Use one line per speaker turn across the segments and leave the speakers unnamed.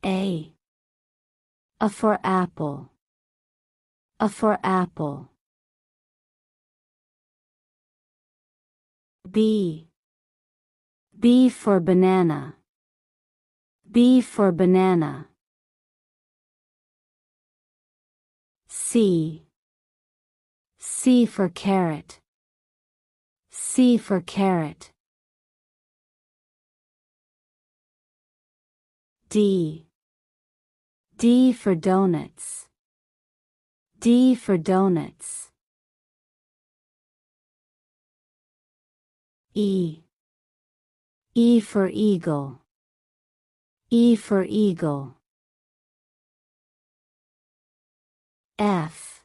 A. A for apple. A for apple. B. B for banana. B for banana. C. C for carrot. C for carrot. D. D for donuts. D for donuts. E. E for eagle. E for eagle. F.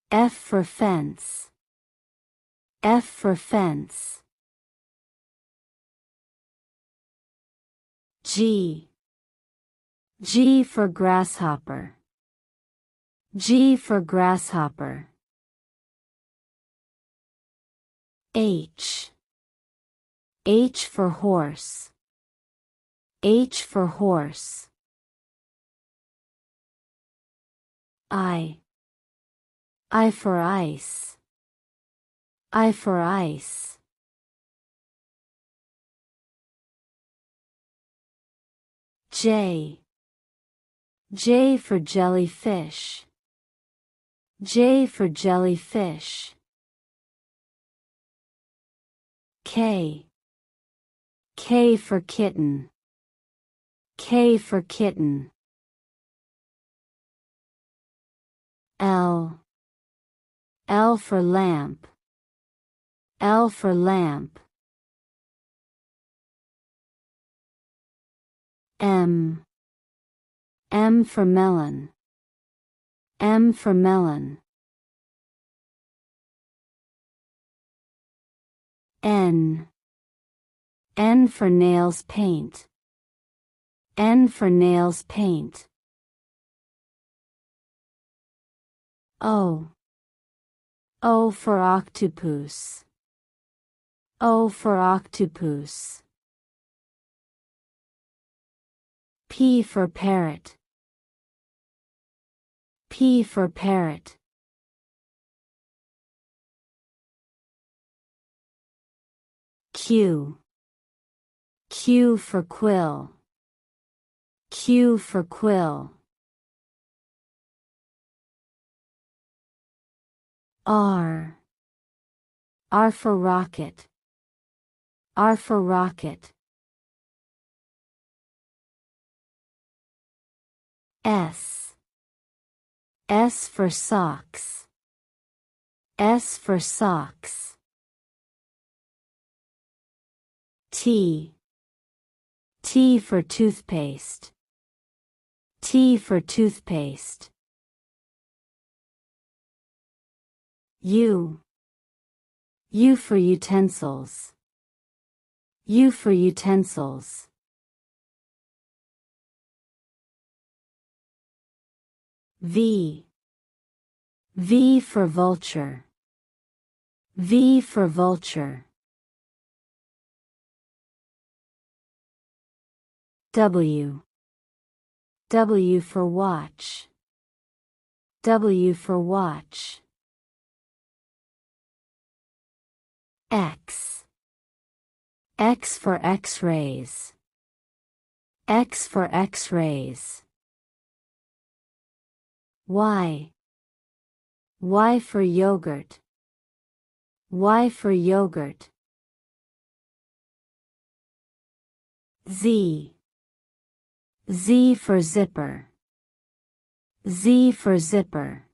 F for fence. F for fence. G. G for grasshopper. G for grasshopper. H. H for horse. H for horse. I. I for ice. I for ice. J. J for jellyfish. J for jellyfish. K. K for kitten. K for kitten. L. L for lamp. L for lamp. M. M for melon. M for melon. N. N for nails paint. N for nails paint. O. O for octopus. O for octopus. P for parrot. P for parrot. Q. Q for quill. Q for quill. R. R for rocket. R for rocket. S. S for socks. S for socks. T. T for toothpaste. T for toothpaste. U. U for utensils. U for utensils. V. V for vulture. V for vulture. W. W for watch. W for watch. X. X for X-rays. X for X-rays. Y. Y for yogurt. Y for yogurt. Z. Z for zipper. Z for zipper.